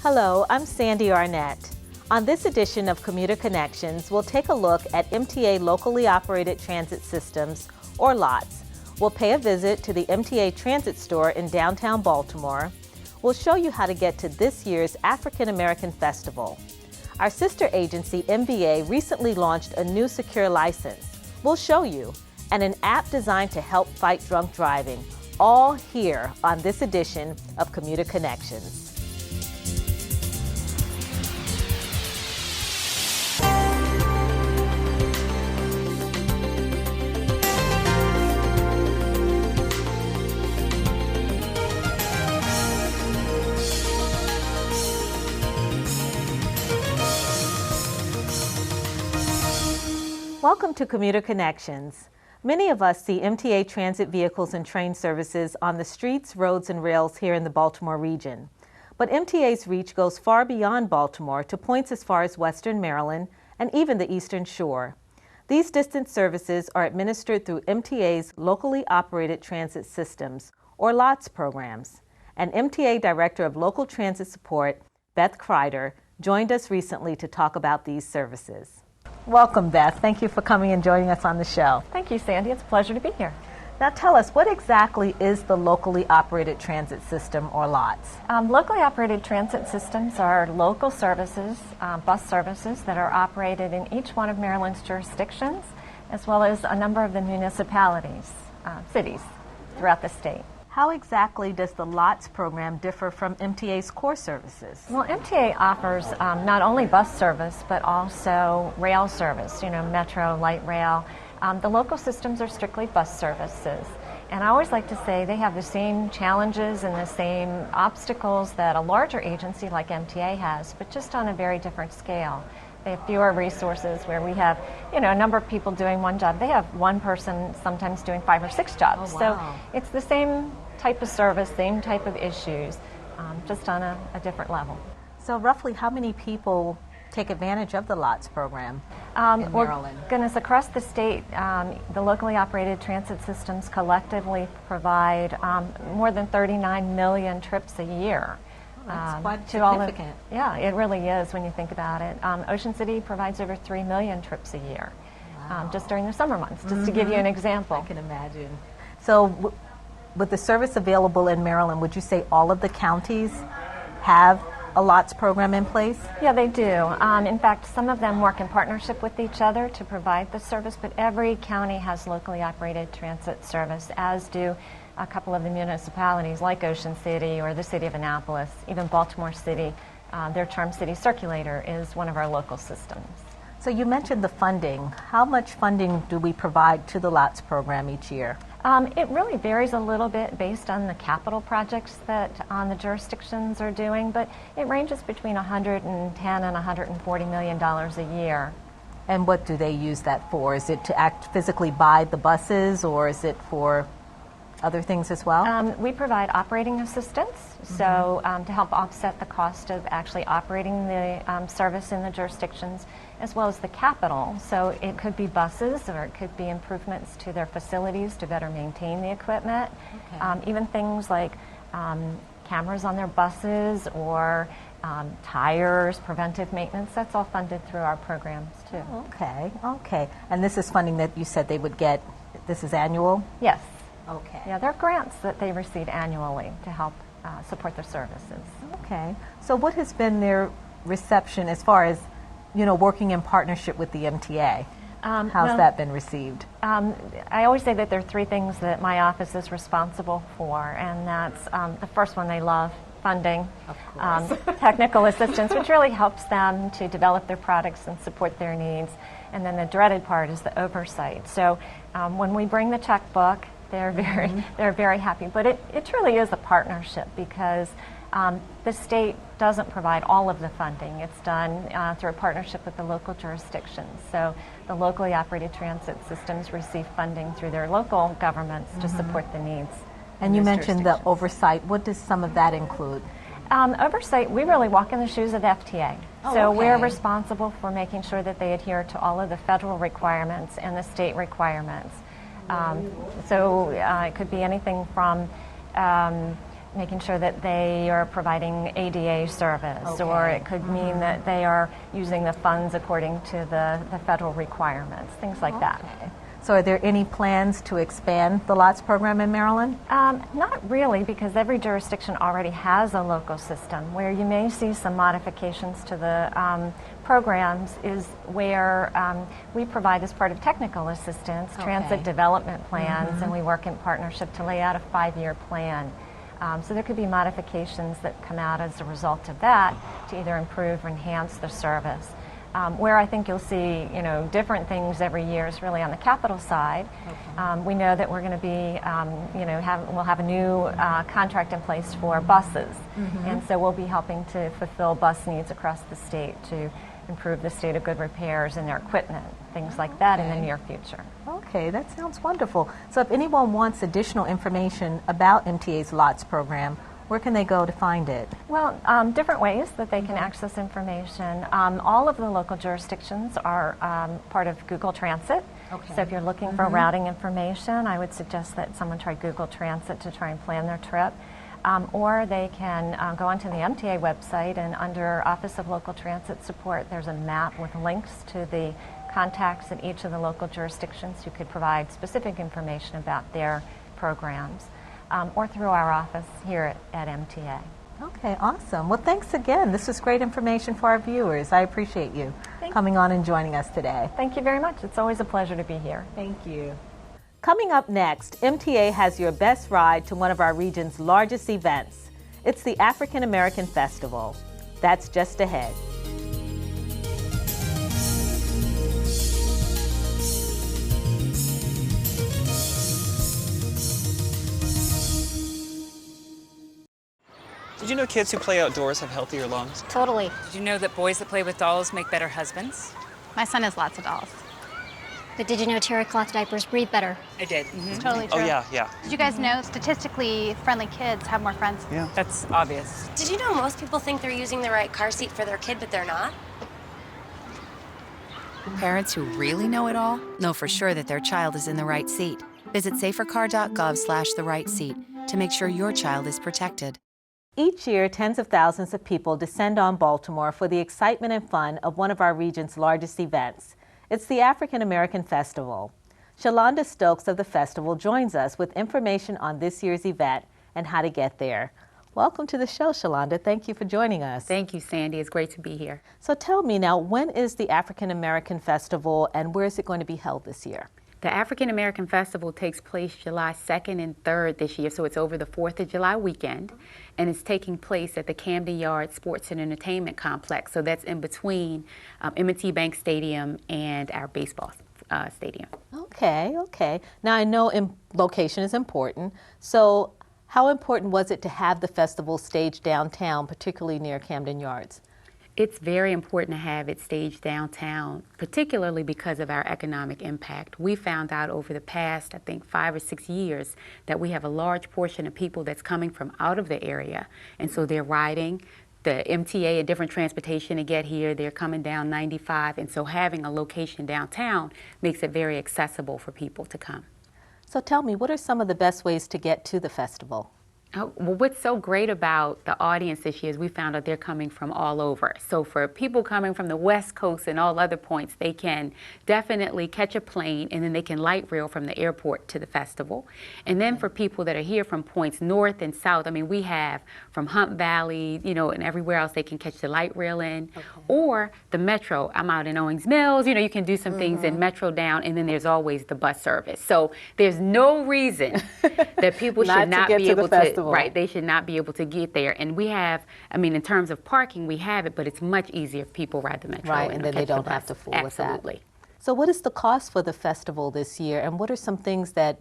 Hello, I'm Sandy Arnett. On this edition of Commuter Connections, we'll take a look at MTA locally operated transit systems, or LOTS. We'll pay a visit to the MTA Transit Store in downtown Baltimore. We'll show you how to get to this year's African American Festival. Our sister agency, MVA, recently launched a new secure license. We'll show you, and an app designed to help fight drunk driving, all here on this edition of Commuter Connections. Welcome to Commuter Connections. Many of us see MTA transit vehicles and train services on the streets, roads, and rails here in the Baltimore region. But MTA's reach goes far beyond Baltimore to points as far as Western Maryland and even the Eastern Shore. These distant services are administered through MTA's locally operated transit systems, or LOTS programs. And MTA Director of Local Transit Support, Beth Kreider, joined us recently to talk about these services. Welcome, Beth. Thank you for coming and joining us on the show. Thank you, Sandy. It's a pleasure to be here. Now tell us, what exactly is the locally operated transit system, or LOTS? Locally operated transit systems are local services, bus services that are operated in each one of Maryland's jurisdictions, as well as a number of the municipalities, cities throughout the state. How exactly does the LOTS program differ from MTA's core services? Well, MTA offers not only bus service, but also rail service, metro, light rail. The local systems are strictly bus services. And I always like to say they have the same challenges and the same obstacles that a larger agency like MTA has, but just on a very different scale. They have fewer resources where we have, a number of people doing one job. They have one person sometimes doing 5 or 6 jobs. Oh, wow. So it's the same type of service, same type of issues, just on a different level. So roughly how many people take advantage of the LOTS program in Maryland? Goodness, across the state, the locally operated transit systems collectively provide more than 39 million trips a year. That's quite significant. Yeah, it really is when you think about it. Ocean City provides over 3 million trips a year, just during the summer months, just to give you an example. I can imagine. So with the service available in Maryland, would you say all of the counties have a LOTS program in place? Yeah, they do. In fact, some of them work in partnership with each other to provide the service, but every county has locally operated transit service, as do a couple of the municipalities like Ocean City or the City of Annapolis, even Baltimore City. Their Charm City Circulator is one of our local systems. So you mentioned the funding. How much funding do we provide to the LOTS program each year? It really varies a little bit based on the capital projects that the jurisdictions are doing, but it ranges between $110 and $140 million a year. And what do they use that for? Is it to physically buy the buses, or is it for other things as well? We provide operating assistance, so to help offset the cost of actually operating the service in the jurisdictions, as well as the capital. So it could be buses, or it could be improvements to their facilities to better maintain the equipment. Okay. Even things like cameras on their buses, or tires, preventive maintenance. That's all funded through our programs too. Okay. And this is funding that you said they would get, this is annual? Yes. Okay. Yeah, there are grants that they receive annually to help support their services. Okay. So what has been their reception as far as, working in partnership with the MTA? How's that been received? I always say that there are 3 things that my office is responsible for, and that's the first one, they love funding, of course. Technical assistance, which really helps them to develop their products and support their needs. And then the dreaded part is the oversight. So when we bring the checkbook, they're very happy. But it truly is a partnership, because the state doesn't provide all of the funding. It's done through a partnership with the local jurisdictions. So the locally operated transit systems receive funding through their local governments to support the needs. And you mentioned the oversight. What does some of that include? Oversight, we really walk in the shoes of the FTA. We're responsible for making sure that they adhere to all of the federal requirements and the state requirements. It could be anything from making sure that they are providing ADA service, or Okay. it could mean that they are using the funds according to the federal requirements, things like that. Okay. So are there any plans to expand the LOTS program in Maryland? Not really, because every jurisdiction already has a local system. Where you may see some modifications to the programs is where we provide, as part of technical assistance, transit development plans, and we work in partnership to lay out a 5-year plan. So there could be modifications that come out as a result of that to either improve or enhance the service. Where I think you'll see, different things every year is really on the capital side. We know that we're going to be, we'll have a new contract in place for buses, and so we'll be helping to fulfill bus needs across the state to improve the state of good repairs and their equipment, things like that in the near future. Okay, that sounds wonderful. So if anyone wants additional information about MTA's LOTS program, where can they go to find it? Well, different ways that they can access information. All of the local jurisdictions are part of Google Transit. So if you're looking for routing information, I would suggest that someone try Google Transit to try and plan their trip. Or they can go onto the MTA website, and under Office of Local Transit Support, there's a map with links to the contacts in each of the local jurisdictions who could provide specific information about their programs. Or through our office here at MTA. Okay, awesome. Well, thanks again. This was great information for our viewers. I appreciate you coming on and joining us today. Thank you very much. It's always a pleasure to be here. Thank you. Coming up next, MTA has your best ride to one of our region's largest events. It's the African American Festival. That's just ahead. Did you know kids who play outdoors have healthier lungs? Totally. Did you know that boys that play with dolls make better husbands? My son has lots of dolls. But did you know terry cloth diapers breathe better? I did. It's totally true. Oh, yeah. Did you guys know statistically friendly kids have more friends? Yeah. That's obvious. Did you know most people think they're using the right car seat for their kid, but they're not? Parents who really know it all know for sure that their child is in the right seat. Visit safercar.gov/the-right-seat to make sure your child is protected. Each year, tens of thousands of people descend on Baltimore for the excitement and fun of one of our region's largest events. It's the African American Festival. Shalonda Stokes of the festival joins us with information on this year's event and how to get there. Welcome to the show, Shalonda. Thank you for joining us. Thank you, Sandy. It's great to be here. So tell me now, when is the African American Festival and where is it going to be held this year? The African American Festival takes place July 2nd and 3rd this year, so it's over the 4th of July weekend, and it's taking place at the Camden Yard Sports and Entertainment Complex. So that's in between M&T Bank Stadium and our baseball stadium. Okay. Now I know location is important, so how important was it to have the festival staged downtown, particularly near Camden Yards? It's very important to have it staged downtown, particularly because of our economic impact. We found out over the past, I think, 5 or 6 years that we have a large portion of people that's coming from out of the area, and so they're riding the MTA and different transportation to get here. They're coming down 95, and so having a location downtown makes it very accessible for people to come. So tell me, what are some of the best ways to get to the festival? Well, what's so great about the audience this year is we found out they're coming from all over. So for people coming from the West Coast and all other points, they can definitely catch a plane and then they can light rail from the airport to the festival. And then for people that are here from points north and south, I mean, we have from Hunt Valley, and everywhere else they can catch the light rail in. Or the Metro. I'm out in Owings Mills, you can do some things in Metro down, and then there's always the bus service. So there's no reason that people should not be able to. Right, they should not be able to get there. And we have, in terms of parking, we have it, but it's much easier if people ride the Metro. Right, and then they don't have to fool with that. Absolutely. So what is the cost for the festival this year, and what are some things that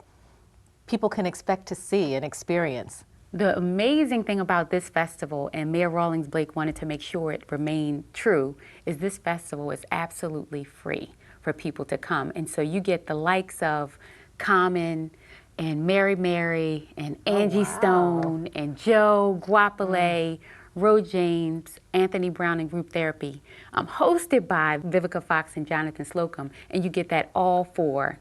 people can expect to see and experience? The amazing thing about this festival, and Mayor Rawlings Blake wanted to make sure it remained true, is this festival is absolutely free for people to come. And so you get the likes of Common, and Mary, and Angie Stone, and Joe Guapale, Ro James, Anthony Brown, and Group Therapy, hosted by Vivica Fox and Jonathan Slocum, and you get that all for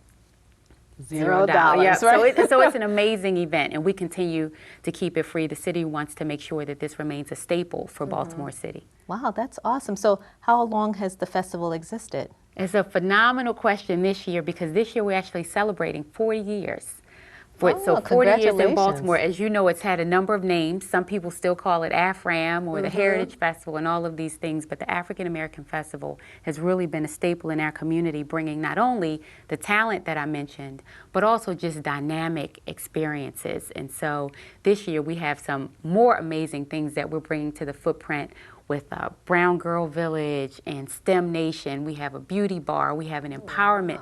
$0. Yeah, Right? so it's an amazing event, and we continue to keep it free. The city wants to make sure that this remains a staple for Baltimore City. Wow, that's awesome. So how long has the festival existed? It's a phenomenal question this year because this year we're actually celebrating 40 years. So 40 years in Baltimore. As you know, it's had a number of names. Some people still call it AFRAM or the Heritage Festival and all of these things, but the African American Festival has really been a staple in our community, bringing not only the talent that I mentioned, but also just dynamic experiences. And so this year we have some more amazing things that we're bringing to the footprint with Brown Girl Village and STEM Nation. We have a beauty bar. We have an empowerment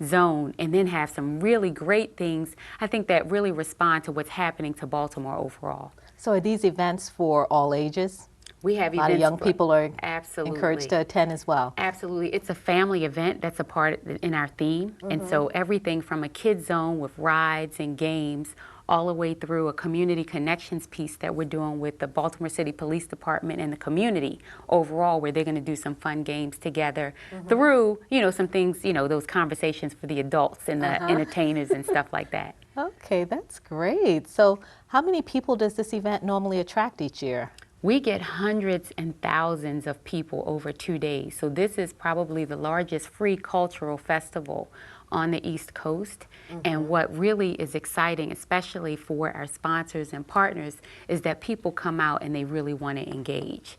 zone, and then have some really great things, I think, that really respond to what's happening to Baltimore overall. So are these events for all ages? We have A lot of young people are encouraged to attend as well. Absolutely. It's a family event that's a part in our theme. And so everything from a kids zone with rides and games all the way through a community connections piece that we're doing with the Baltimore City Police Department and the community overall, where they're going to do some fun games together through, some things, those conversations for the adults and the entertainers and stuff like that. Okay, that's great. So how many people does this event normally attract each year? We get hundreds and thousands of people over 2 days. So this is probably the largest free cultural festival on the East Coast. And what really is exciting, especially for our sponsors and partners, is that people come out and they really want to engage.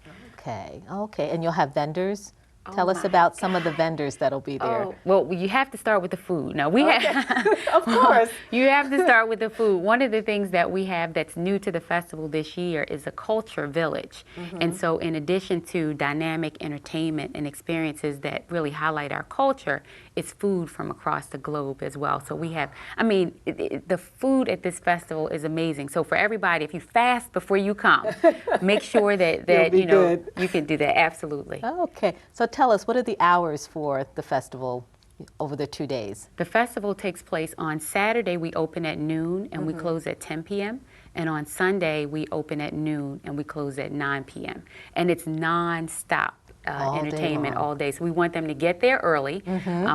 Okay. And you'll have vendors? Tell us about some of the vendors that'll be there. Well, you have to start with the food. Now, Of course. You have to start with the food. One of the things that we have that's new to the festival this year is a culture village. And so in addition to dynamic entertainment and experiences that really highlight our culture, it's food from across the globe as well. So we have, the food at this festival is amazing. So for everybody, if you fast before you come, make sure that you can do that. Absolutely. Okay. So tell us, what are the hours for the festival over the 2 days? The festival takes place on Saturday. We open at noon and we close at 10 p.m. And on Sunday, we open at noon and we close at 9 p.m. And it's non-stop entertainment all day. So we want them to get there early.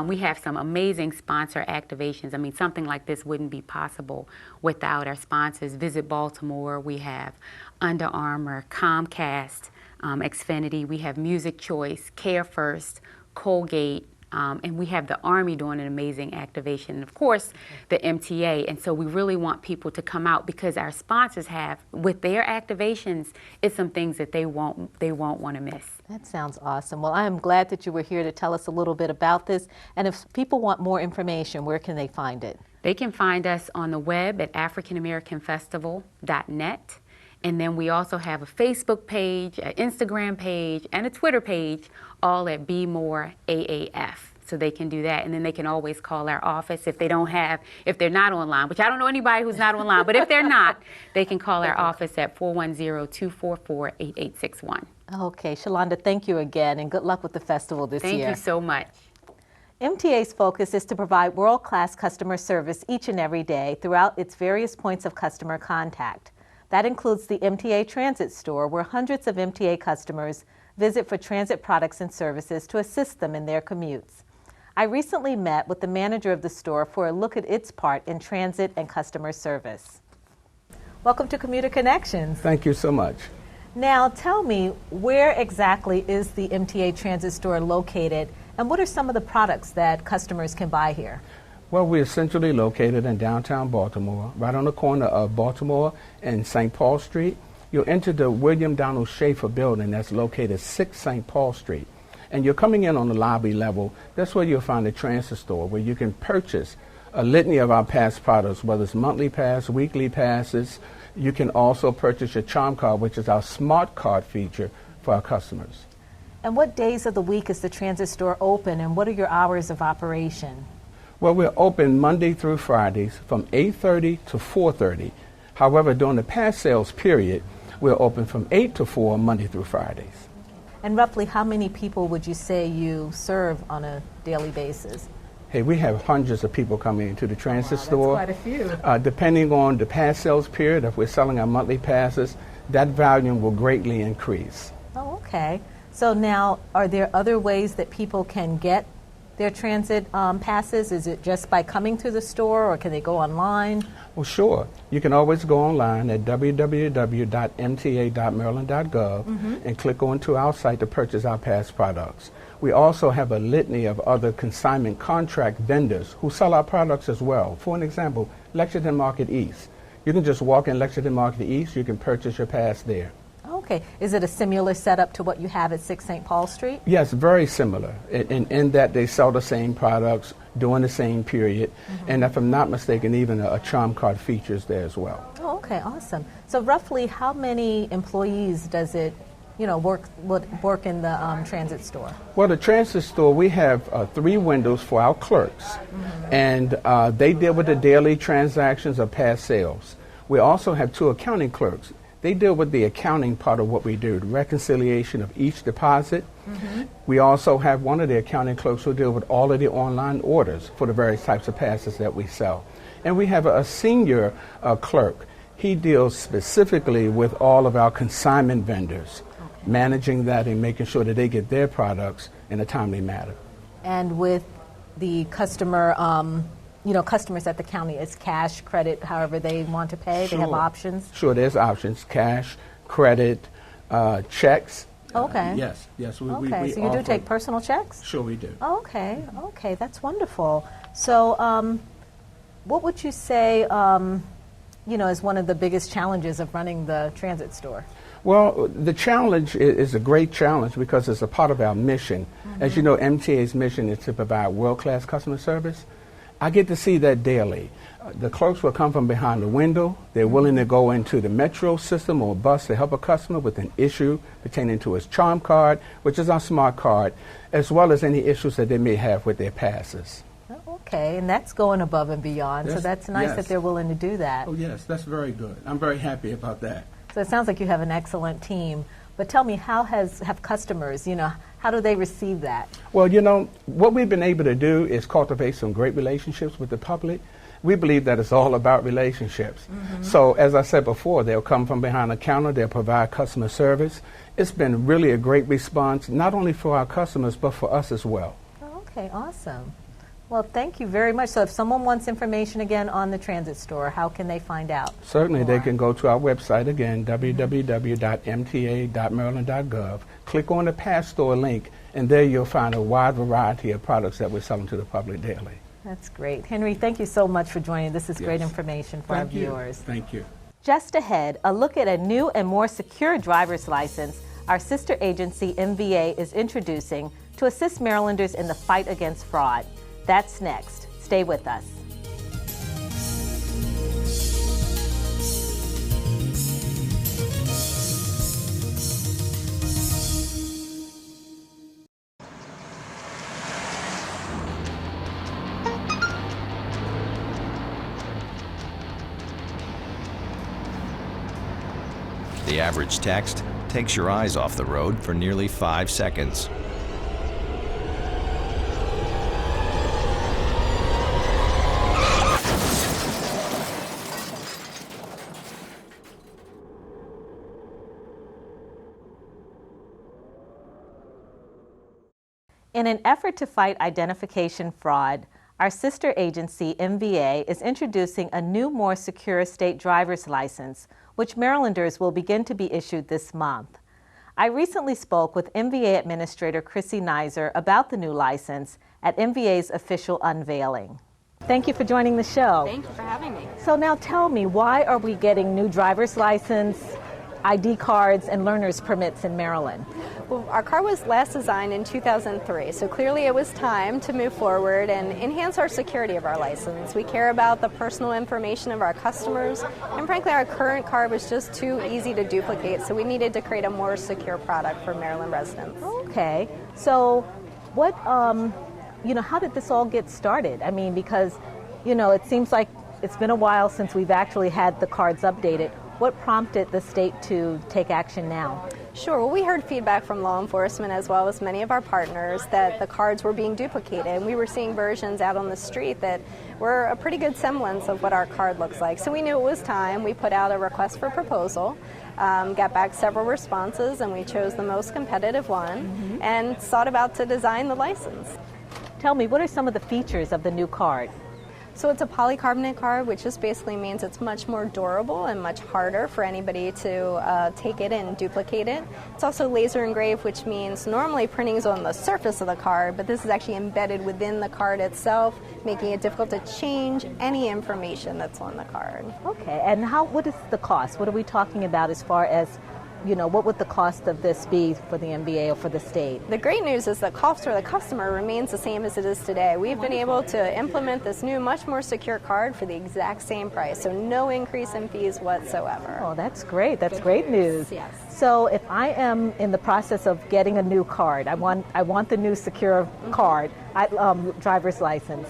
We have some amazing sponsor activations. Something like this wouldn't be possible without our sponsors. Visit Baltimore. We have Under Armour, Comcast, Xfinity. We have Music Choice, Care First, Colgate, and we have the Army doing an amazing activation, and of course the MTA. And so we really want people to come out because our sponsors have, with their activations, it's some things that they won't want to miss. That sounds awesome. Well, I am glad that you were here to tell us a little bit about this. And if people want more information, where can they find it? They can find us on the web at africanamericanfestival.net. And then we also have a Facebook page, an Instagram page, and a Twitter page, all at Be More AAF. So they can do that, and then they can always call our office if they're not online, which I don't know anybody who's not online, but if they're not, they can call our office at 410-244-8861. Okay, Shalonda, thank you again, and good luck with the festival this year. Thank you so much. MTA's focus is to provide world-class customer service each and every day throughout its various points of customer contact. That includes the MTA Transit Store, where hundreds of MTA customers visit for transit products and services to assist them in their commutes. I recently met with the manager of the store for a look at its part in transit and customer service. Welcome to Commuter Connections. Thank you so much. Now tell me, where exactly is the MTA Transit Store located, and what are some of the products that customers can buy here? Well, we're centrally located in downtown Baltimore, right on the corner of Baltimore and St. Paul Street. You'll enter the William Donald Schaefer building that's located 6 St. Paul Street. And you're coming in on the lobby level. That's where you'll find the transit store, where you can purchase a litany of our pass products, whether it's monthly pass, weekly passes. You can also purchase your Charm Card, which is our smart card feature for our customers. And what days of the week is the transit store open, and what are your hours of operation? Well, we're open Monday through Fridays from 8:30 to 4:30. However, during the pass sales period, we're open from 8 to 4 Monday through Fridays. And roughly how many people would you say you serve on a daily basis? Hey, we have hundreds of people coming into the transit store. That's quite a few. Depending on the pass sales period, if we're selling our monthly passes, that volume will greatly increase. Oh, okay. So now, are there other ways that people can get their transit passes? Is it just by coming to the store, or can they go online? Well, sure. You can always go online at www.mta.maryland.gov and click onto our site to purchase our pass products. We also have a litany of other consignment contract vendors who sell our products as well. For an example, Lexington Market East. You can just walk in Lexington Market East, you can purchase your pass there. Okay. Is it a similar setup to what you have at 6 St. Paul Street? Yes, very similar in that they sell the same products during the same period. And if I'm not mistaken, even a charm card features there as well. Oh, okay, awesome. So roughly how many employees does it work in the transit store? Well, the transit store, we have 3 windows for our clerks, and they deal with the daily transactions of pass sales. We also have 2 accounting clerks. They deal with the accounting part of what we do, the reconciliation of each deposit. We also have one of the accounting clerks who deal with all of the online orders for the various types of passes that we sell. And we have a senior clerk. He deals specifically with all of our consignment vendors, managing that and making sure that they get their products in a timely manner. And with the customer, customers at the county, it's cash, credit, however they want to pay. Sure. They have options. Sure, there's options: cash, credit, checks. Okay. Yes. We Okay, so you do take personal checks? Sure, we do. Okay, that's wonderful. So, what would you say, is one of the biggest challenges of running the transit store? Well, the challenge is a great challenge because it's a part of our mission. As you know, MTA's mission is to provide world-class customer service. I get to see that daily. The clerks will come from behind the window. They're willing to go into the metro system or bus to help a customer with an issue pertaining to his charm card, which is our smart card, as well as any issues that they may have with their passes. Okay, and that's going above and beyond, so that's nice yes. that they're willing to do that. Oh, yes, that's very good. I'm very happy about that. So it sounds like you have an excellent team. But tell me, how have customers, how do they receive that? Well, what we've been able to do is cultivate some great relationships with the public. We believe that it's all about relationships. So as I said before, they'll come from behind the counter, they'll provide customer service. It's been really a great response, not only for our customers, but for us as well. Okay, awesome. Well, thank you very much. So if someone wants information again on the transit store, how can they find out? Certainly, they can go to our website again, www.mta.maryland.gov. Click on the Pass Store link, and there you'll find a wide variety of products that we're selling to the public daily. That's great. Henry, thank you so much for joining. This is great information for our viewers. Thank you. Just ahead, a look at a new and more secure driver's license our sister agency, MVA, is introducing to assist Marylanders in the fight against fraud. That's next. Stay with us. The average text takes your eyes off the road for nearly 5 seconds. In an effort to fight identification fraud, our sister agency, MVA, is introducing a new, more secure state driver's license, which Marylanders will begin to be issued this month. I recently spoke with MVA Administrator Chrissy Nizer about the new license at MVA's official unveiling. Thank you for joining the show. Thank you for having me. So now tell me, why are we getting new driver's license, ID cards, and learner's permits in Maryland? Well, our car was last designed in 2003, so clearly it was time to move forward and enhance our security of our license. We care about the personal information of our customers, and frankly, our current card was just too easy to duplicate, so we needed to create a more secure product for Maryland residents. Okay, so what, how did this all get started? I mean, because, it seems like it's been a while since we've actually had the cards updated. What prompted the state to take action now? Sure. Well, we heard feedback from law enforcement as well as many of our partners that the cards were being duplicated, and we were seeing versions out on the street that were a pretty good semblance of what our card looks like. So we knew it was time. We put out a request for proposal, got back several responses, and we chose the most competitive one and sought about to design the license. Tell me, what are some of the features of the new card? So it's a polycarbonate card, which just basically means it's much more durable and much harder for anybody to take it and duplicate it. It's also laser engraved, which means normally printing is on the surface of the card, but this is actually embedded within the card itself, making it difficult to change any information that's on the card. Okay, and what is the cost? What are we talking about as far as, what would the cost of this be for the MVA or for the state? The great news is the cost for the customer remains the same as it is today. We've been able to implement this new, much more secure card for the exact same price, so no increase in fees whatsoever. Oh, that's great. That's great news. Yes. So if I am in the process of getting a new card, I want the new secure card, driver's license.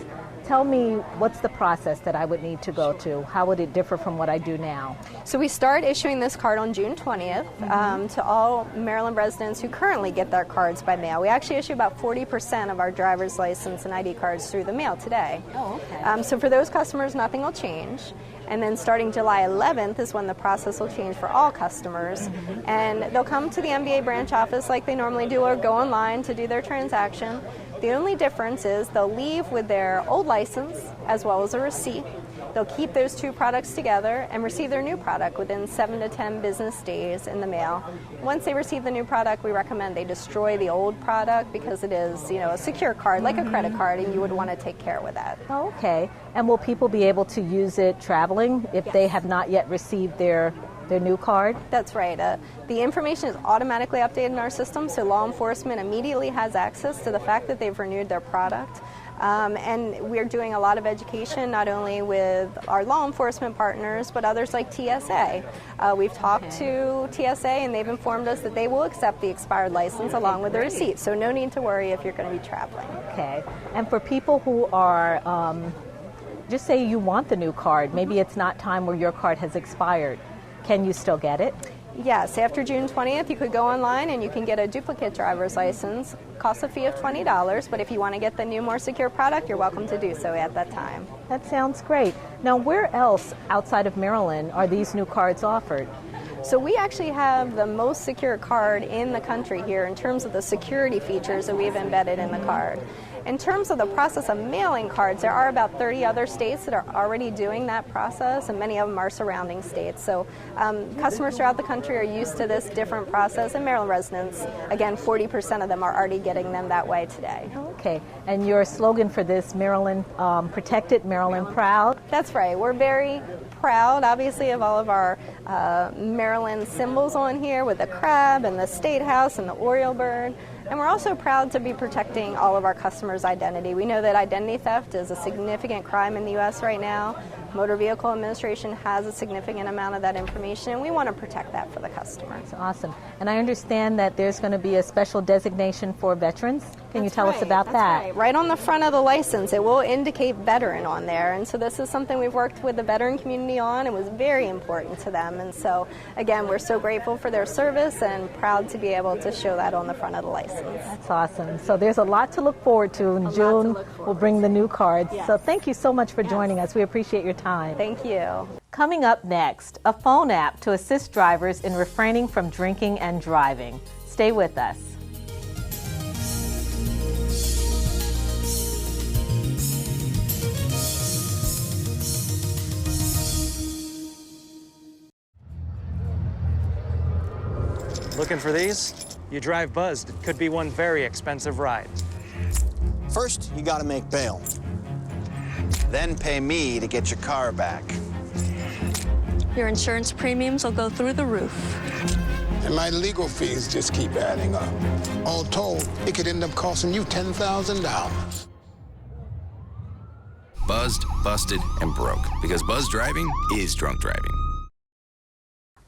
Tell me, what's the process that I would need to go to? How would it differ from what I do now? So we start issuing this card on June 20th to all Maryland residents who currently get their cards by mail. We actually issue about 40% of our driver's license and ID cards through the mail today. Oh, okay. So for those customers, nothing will change. And then starting July 11th is when the process will change for all customers. And they'll come to the MVA branch office like they normally do or go online to do their transaction. The only difference is they'll leave with their old license as well as a receipt. They'll keep those two products together and receive their new product within 7 to 10 business days in the mail. Once they receive the new product, we recommend they destroy the old product because it is, a secure card, like a credit card, and you would want to take care with that. Oh, okay. And will people be able to use it traveling if they have not yet received their new card? That's right. The information is automatically updated in our system, so law enforcement immediately has access to the fact that they've renewed their product. And we're doing a lot of education, not only with our law enforcement partners, but others like TSA. We've talked to TSA, and they've informed us that they will accept the expired license along with the receipt, so no need to worry if you're going to be traveling. Okay. And for people who are, just say you want the new card, maybe it's not time where your card has expired. Can you still get it? Yes, after June 20th, you could go online and you can get a duplicate driver's license. Costs a fee of $20, but if you want to get the new, more secure product, you're welcome to do so at that time. That sounds great. Now, where else outside of Maryland are these new cards offered? So we actually have the most secure card in the country here in terms of the security features that we've embedded in the card. In terms of the process of mailing cards, there are about 30 other states that are already doing that process, and many of them are surrounding states. So customers throughout the country are used to this different process, and Maryland residents, again, 40% of them are already getting them that way today. Okay, and your slogan for this, Maryland Protected, Maryland Proud? That's right. We're very proud, obviously, of all of our Maryland symbols on here with the crab and the State House and the Oriole bird. And we're also proud to be protecting all of our customers' identity. We know that identity theft is a significant crime in the U.S. right now. Motor Vehicle Administration has a significant amount of that information, and we want to protect that for the customer. That's awesome. And I understand that there's going to be a special designation for veterans. Can you tell us about that? Right. Right on the front of the license, it will indicate veteran on there. And so this is something we've worked with the veteran community on. It was very important to them. And so, again, we're so grateful for their service and proud to be able to show that on the front of the license. That's awesome. So there's a lot to look forward to. In June, we'll bring the new cards. Yes. So thank you so much for joining us. We appreciate your time. Thank you. Coming up next, a phone app to assist drivers in refraining from drinking and driving. Stay with us. Looking for these? You drive buzzed. It could be one very expensive ride. First, you gotta make bail. Then pay me to get your car back. Your insurance premiums will go through the roof. And my legal fees just keep adding up. All told, it could end up costing you $10,000. Buzzed, busted, and broke. Because buzz driving is drunk driving.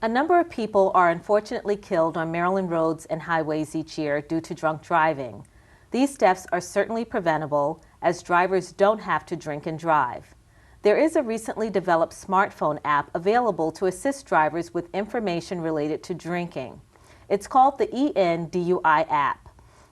A number of people are unfortunately killed on Maryland roads and highways each year due to drunk driving. These deaths are certainly preventable, as drivers don't have to drink and drive. There is a recently developed smartphone app available to assist drivers with information related to drinking. It's called the ENDUI app.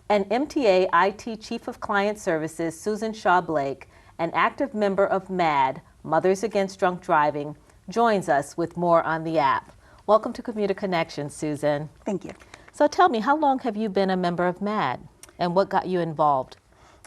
And MTA IT Chief of Client Services, Susan Shaw Blake, an active member of MAD, Mothers Against Drunk Driving, joins us with more on the app. Welcome to Commuter Connections, Susan. Thank you. So tell me, how long have you been a member of MAD, and what got you involved?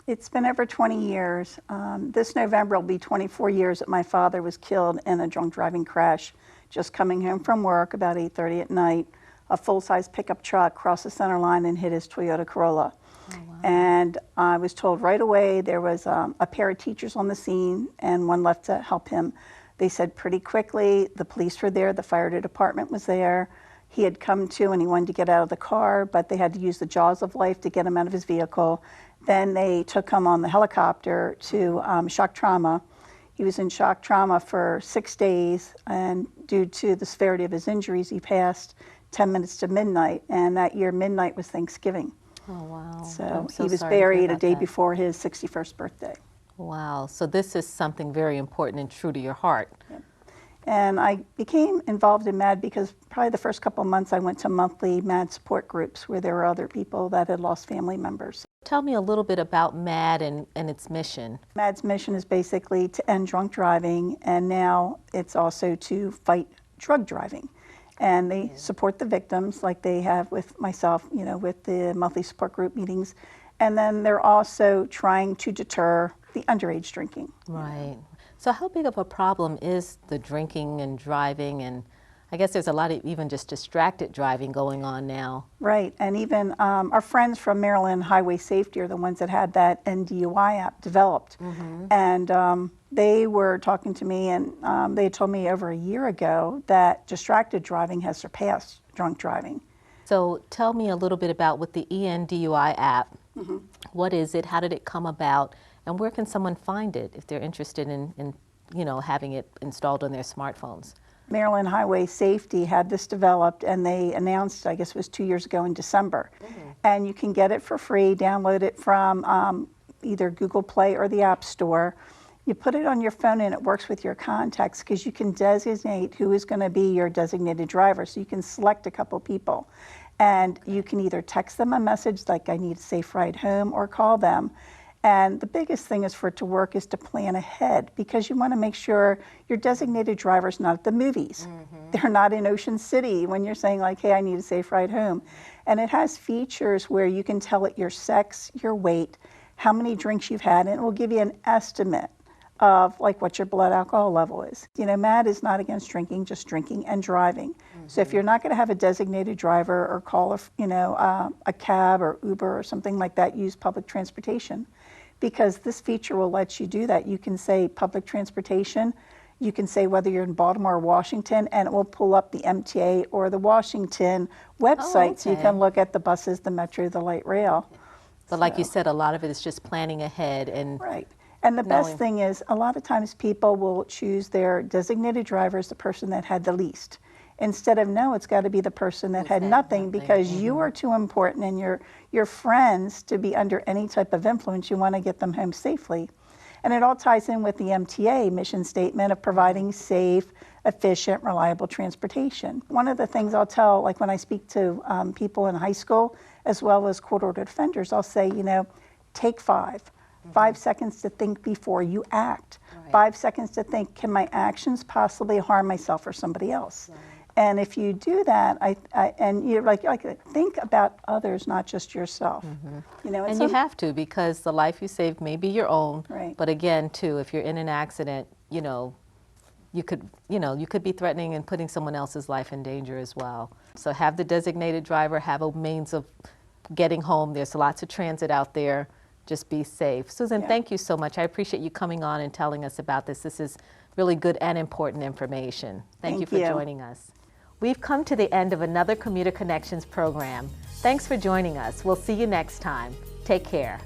It's been over 20 years. This November will be 24 years that my father was killed in a drunk driving crash, just coming home from work about 8:30 at night. A full-size pickup truck crossed the center line and hit his Toyota Corolla. Oh, wow. And I was told right away there was a pair of teachers on the scene and one left to help him. They said pretty quickly the police were there, the fire department was there. He had come to and he wanted to get out of the car, but they had to use the jaws of life to get him out of his vehicle. Then they took him on the helicopter to shock trauma. He was in shock trauma for 6 days, and due to the severity of his injuries, he passed 10 minutes to midnight, and that year midnight was Thanksgiving. Oh, wow. So he was buried a day before his 61st birthday. Wow, so this is something very important and true to your heart. Yep. And I became involved in MAD because probably the first couple of months I went to monthly MAD support groups where there were other people that had lost family members. Tell me a little bit about MAD and its mission. MAD's mission is basically to end drunk driving, and now it's also to fight drug driving. And they support the victims like they have with myself, you know, with the monthly support group meetings. And then they're also trying to deter the underage drinking. Right. So how big of a problem is the drinking and driving? And I guess there's a lot of even just distracted driving going on now. Right. And even our friends from Maryland Highway Safety are the ones that had that NDUI app developed. Mm-hmm. And they were talking to me, and they told me over a year ago that distracted driving has surpassed drunk driving. So tell me a little bit about with the ENDUI app. Mm-hmm. What is it? How did it come about? And where can someone find it if they're interested in you know, having it installed on their smartphones? Maryland Highway Safety had this developed, and they announced, I guess it was 2 years ago in December. Mm-hmm. And you can get it for free, download it from either Google Play or the App Store. You put it on your phone and it works with your contacts because you can designate who is going to be your designated driver. So you can select a couple people, and you can either text them a message like I need a safe ride home, or call them. And the biggest thing is for it to work is to plan ahead, because you want to make sure your designated driver's not at the movies. Mm-hmm. They're not in Ocean City when you're saying like, hey, I need a safe ride home. And it has features where you can tell it your sex, your weight, how many drinks you've had, and it will give you an estimate of like what your blood alcohol level is. You know, MAD is not against drinking, just drinking and driving. Mm-hmm. So if you're not going to have a designated driver or call a cab or Uber or something like that, use public transportation. Because this feature will let you do that. You can say public transportation, you can say whether you're in Baltimore or Washington, and it will pull up the MTA or the Washington website. Oh, okay. So you can look at the buses, the metro, the light rail. But like you said, a lot of it is just planning ahead and right. And the best thing is, a lot of times people will choose their designated driver as the person that had the least. Instead of, no, it's got to be the person that had nothing, because mm-hmm. you are too important and your friends to be under any type of influence. You want to get them home safely. And it all ties in with the MTA mission statement of providing safe, efficient, reliable transportation. One of the things I'll tell, like when I speak to people in high school, as well as court-ordered offenders, I'll say, you know, take 5. Mm-hmm. 5 seconds to think before you act. Right. 5 seconds to think, can my actions possibly harm myself or somebody else? Right. And if you do that, and you're like think about others, not just yourself. Mm-hmm. You know, and you have to, because the life you saved may be your own. Right. But again, too, if you're in an accident, you could be threatening and putting someone else's life in danger as well. So have the designated driver, have a means of getting home. There's lots of transit out there. Just be safe. Susan, thank you so much. I appreciate you coming on and telling us about this. This is really good and important information. Thank you for joining us. We've come to the end of another Commuter Connections program. Thanks for joining us. We'll see you next time. Take care.